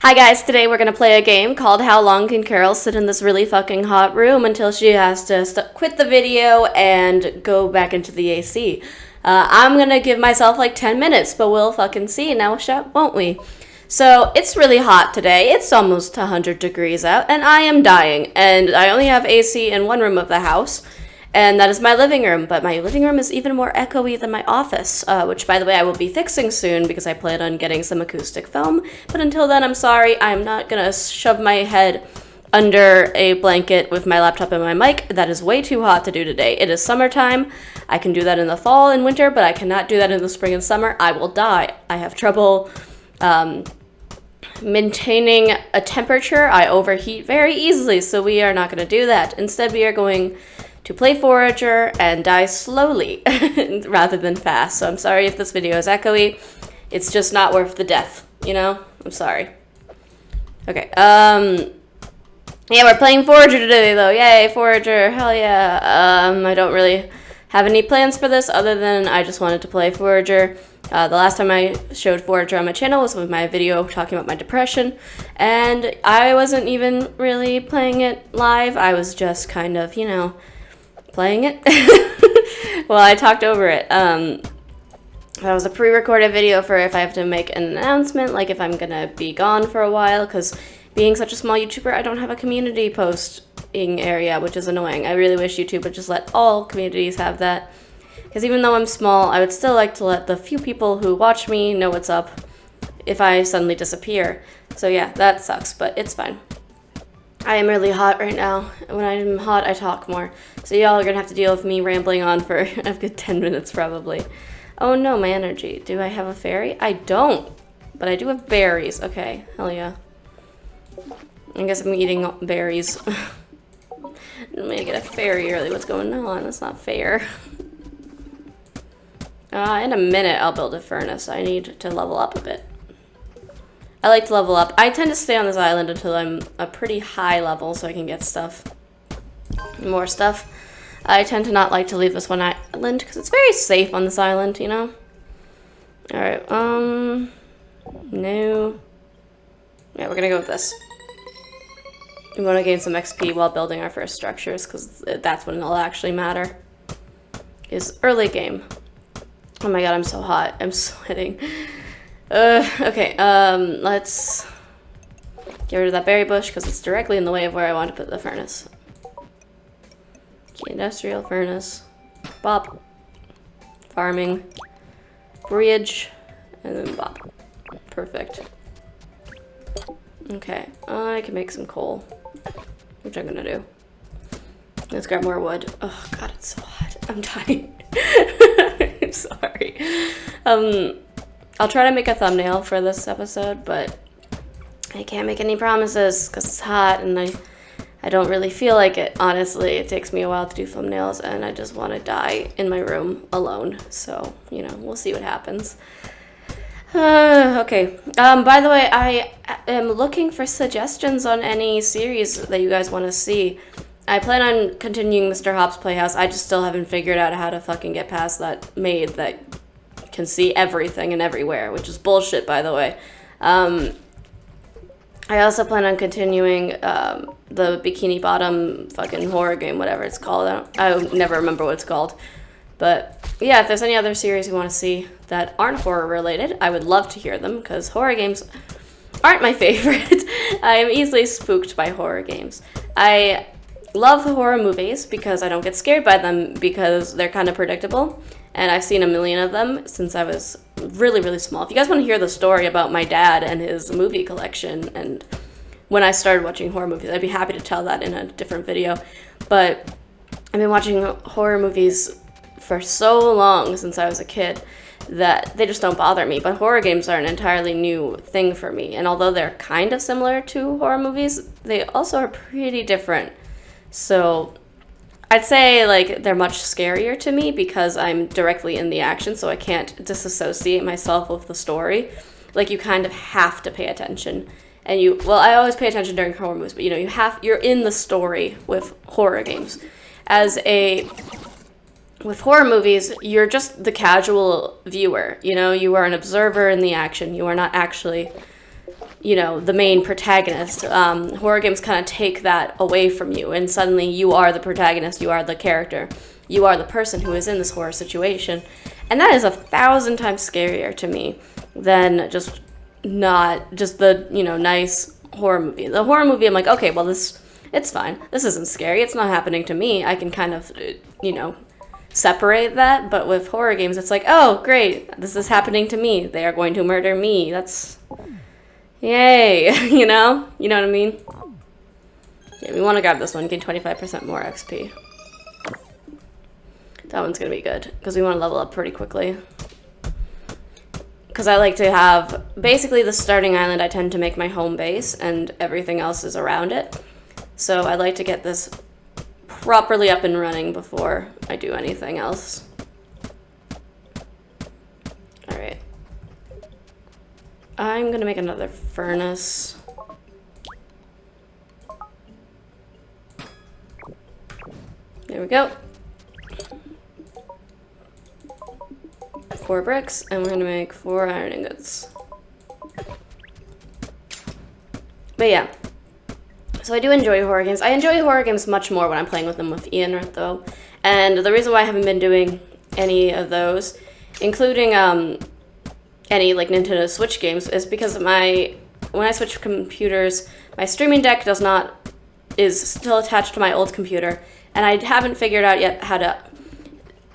Hi guys, today we're gonna play a game called How Long Can Carol Sit in This Really Fucking Hot Room Until She Has to Quit the Video and Go Back into the AC. I'm gonna give myself like 10 minutes, but we'll fucking see now, won't we? So, it's really hot today. It's almost 100 degrees out, and I am dying. And I only have AC in one room of the house, and that is my living room. But my living room is even more echoey than my office, which, by the way, I will be fixing soon because I plan on getting some acoustic foam. But until then, I'm sorry. I'm not going to shove my head under a blanket with my laptop and my mic. That is way too hot to do today. It is summertime. I can do that in the fall and winter, but I cannot do that in the spring and summer. I will die. I have trouble maintaining a temperature. I overheat very easily, so we are not going to do that. Instead, we are going to play Forager and die slowly rather than fast. So I'm sorry if this video is echoey. It's just not worth the death, you know? I'm sorry. Okay, yeah, we're playing Forager today, though. Yay, Forager, hell yeah. I don't really have any plans for this other than I just wanted to play Forager. The last time I showed Forager on my channel was with my video talking about my depression, and I wasn't even really playing it live. I was just kind of, you know, playing it. Well, I talked over it. That was a pre-recorded video for if I have to make an announcement, like if I'm gonna be gone for a while, because being such a small YouTuber, I don't have a community posting area, which is annoying. I really wish YouTube would just let all communities have that. Because even though I'm small, I would still like to let the few people who watch me know what's up if I suddenly disappear. So yeah, that sucks, but it's fine. I am really hot right now. When I'm hot, I talk more. So y'all are going to have to deal with me rambling on for a good 10 minutes probably. Oh no, my energy. Do I have a fairy? I don't, but I do have berries. Okay, hell yeah. I guess I'm eating berries. I'm going to get a fairy early. What's going on? That's not fair. In a minute, I'll build a furnace. I need to level up a bit. I like to level up. I tend to stay on this island until I'm a pretty high level so I can get stuff. More stuff. I tend to not like to leave this one island because it's very safe on this island, you know? Alright, no. Yeah, we're gonna go with this. We want to gain some XP while building our first structures because that's when it'll actually matter. Is early game. Oh my god, I'm so hot. I'm sweating. Okay, let's get rid of that berry bush because it's directly in the way of where I want to put the furnace. Okay, industrial furnace. Bop. Farming. Bridge. And then bop. Perfect. Okay, I can make some coal, which I'm gonna do. Let's grab more wood. Oh god, it's so hot. I'm dying. I'm sorry. I'll try to make a thumbnail for this episode, but I can't make any promises because it's hot and I don't really feel like it. Honestly, it takes me a while to do thumbnails and I just want to die in my room alone. So, you know, we'll see what happens. Okay. By the way, I am looking for suggestions on any series that you guys want to see. I plan on continuing Mr. Hop's Playhouse. I just still haven't figured out how to fucking get past that maid that can see everything and everywhere, which is bullshit, by the way. I also plan on continuing the Bikini Bottom fucking horror game, whatever it's called. I never remember what it's called. But yeah, if there's any other series you want to see that aren't horror related, I would love to hear them, because horror games aren't my favorite. I am easily spooked by horror games. I love horror movies because I don't get scared by them because they're kind of predictable. And I've seen a million of them since I was really, really small. If you guys want to hear the story about my dad and his movie collection and when I started watching horror movies, I'd be happy to tell that in a different video. But I've been watching horror movies for so long since I was a kid that they just don't bother me. But horror games are an entirely new thing for me. And although they're kind of similar to horror movies, they also are pretty different. So I'd say like they're much scarier to me because I'm directly in the action, so I can't disassociate myself with the story. Like you kind of have to pay attention. And I always pay attention during horror movies, but you know, you're in the story with horror games. With horror movies, you're just the casual viewer, you know, you are an observer in the action. You are not actually you know, the main protagonist. Horror games kind of take that away from you, and suddenly you are the protagonist, you are the character, you are the person who is in this horror situation. And that is 1,000 times scarier to me than just the, you know, nice horror movie. The horror movie, I'm like, okay, well, it's fine. This isn't scary. It's not happening to me. I can kind of, you know, separate that. But with horror games, it's like, oh, great, this is happening to me. They are going to murder me. That's, yay, you know? You know what I mean? Yeah, we want to grab this one, gain 25% more XP. That one's going to be good, because we want to level up pretty quickly. Because I like to have, basically the starting island I tend to make my home base, and everything else is around it. So I like to get this properly up and running before I do anything else. Alright. I'm going to make another furnace. There we go. 4 bricks, and we're gonna make 4 iron ingots. But yeah, so I do enjoy horror games. I enjoy horror games much more when I'm playing with them with Ian, though. And the reason why I haven't been doing any of those, including any like Nintendo Switch games, is because when I switch computers, my streaming deck is still attached to my old computer, and I haven't figured out yet how to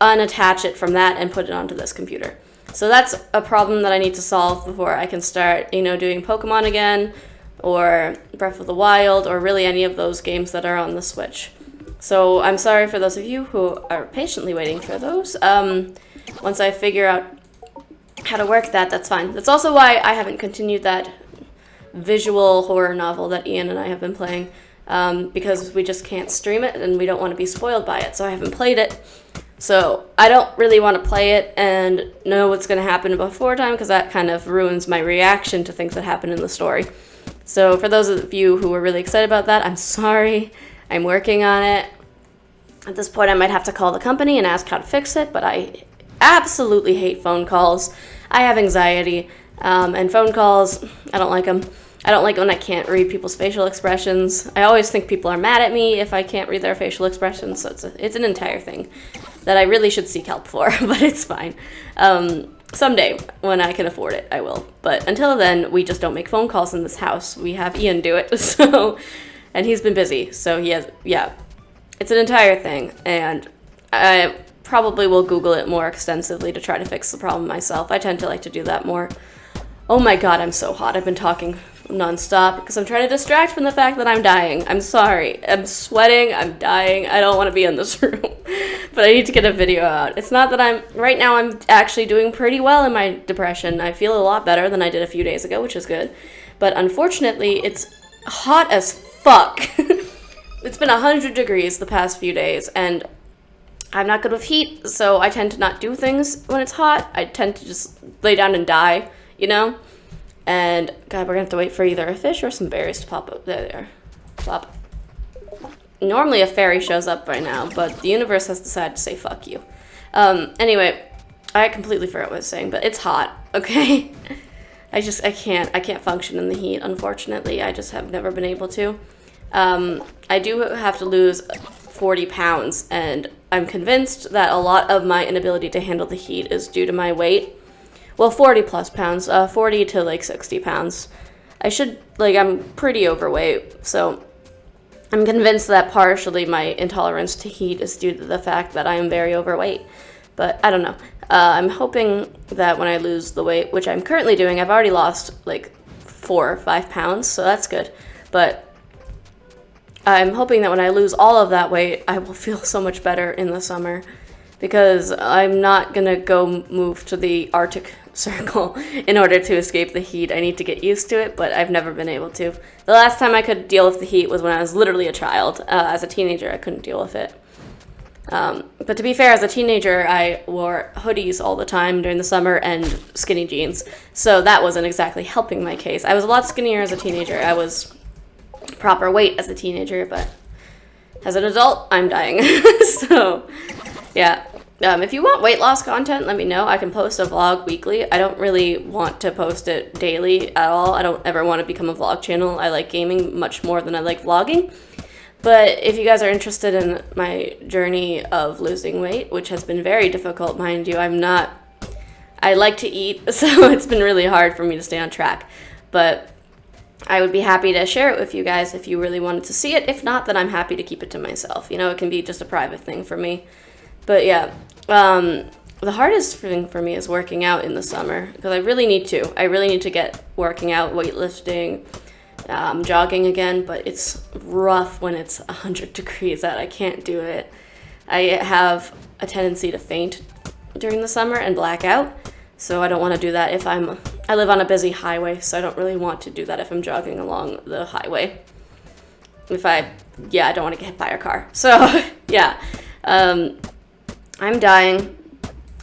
unattach it from that and put it onto this computer. So that's a problem that I need to solve before I can start, you know, doing Pokemon again, or Breath of the Wild, or really any of those games that are on the Switch. So I'm sorry for those of you who are patiently waiting for those. Once I figure out how to work that, that's fine. That's also why I haven't continued that visual horror novel that Ian and I have been playing, because we just can't stream it and we don't want to be spoiled by it, so I haven't played it. So I don't really want to play it and know what's going to happen before time, because that kind of ruins my reaction to things that happen in the story. So for those of you who were really excited about that, I'm sorry. I'm working on it. At this point, I might have to call the company and ask how to fix it, but I absolutely hate phone calls. I have anxiety, and phone calls, I don't like them. I don't like when I can't read people's facial expressions. I always think people are mad at me if I can't read their facial expressions, so it's an entire thing that I really should seek help for, but it's fine. Someday, when I can afford it, I will. But until then, we just don't make phone calls in this house. We have Ian do it, so, and he's been busy, so it's an entire thing, and I probably will Google it more extensively to try to fix the problem myself. I tend to like to do that more. Oh my god, I'm so hot. I've been talking nonstop because I'm trying to distract from the fact that I'm dying. I'm sorry. I'm sweating. I'm dying. I don't want to be in this room. But I need to get a video out. It's not that right now I'm actually doing pretty well in my depression. I feel a lot better than I did a few days ago, which is good. But unfortunately, it's hot as fuck. It's been 100 degrees the past few days, and I'm not good with heat, so I tend to not do things when it's hot. I tend to just lay down and die, you know? And, God, we're gonna have to wait for either a fish or some berries to pop up. There they are. Plop. Normally a fairy shows up by now, but the universe has decided to say fuck you. Anyway, I completely forgot what I was saying, but it's hot, okay? I can't function in the heat, unfortunately. I just have never been able to. I do have to lose 40 pounds, and I'm convinced that a lot of my inability to handle the heat is due to my weight. Well, 40 plus pounds, 40 to like 60 pounds. I'm pretty overweight, so I'm convinced that partially my intolerance to heat is due to the fact that I am very overweight. But I don't know. I'm hoping that when I lose the weight, which I'm currently doing, I've already lost like 4 or 5 pounds, so that's good. But I'm hoping that when I lose all of that weight, I will feel so much better in the summer, because I'm not gonna go move to the Arctic Circle in order to escape the heat. I need to get used to it, but I've never been able to. The last time I could deal with the heat was when I was literally a child. As a teenager, I couldn't deal with it. But to be fair, as a teenager, I wore hoodies all the time during the summer and skinny jeans, so that wasn't exactly helping my case. I was a lot skinnier as a teenager. I was proper weight as a teenager, but as an adult, I'm dying. So, yeah. If you want weight loss content, let me know. I can post a vlog weekly. I don't really want to post it daily at all. I don't ever want to become a vlog channel. I like gaming much more than I like vlogging. But if you guys are interested in my journey of losing weight, which has been very difficult, mind you, I like to eat, so it's been really hard for me to stay on track. But I would be happy to share it with you guys if you really wanted to see it. If not, then I'm happy to keep it to myself. You know, it can be just a private thing for me. But yeah, the hardest thing for me is working out in the summer because I really need to. I really need to get working out, weightlifting, jogging again, but it's rough when it's 100 degrees out. I can't do it. I have a tendency to faint during the summer and black out, so I don't want to do that I live on a busy highway, so I don't really want to do that if I'm jogging along the highway. I don't want to get hit by a car. So, yeah. I'm dying.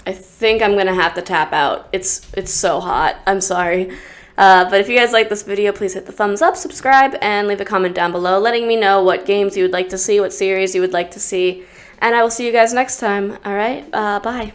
I think I'm gonna have to tap out. It's so hot. I'm sorry. But if you guys like this video, please hit the thumbs up, subscribe, and leave a comment down below letting me know what games you would like to see, what series you would like to see. And I will see you guys next time. All right? Bye.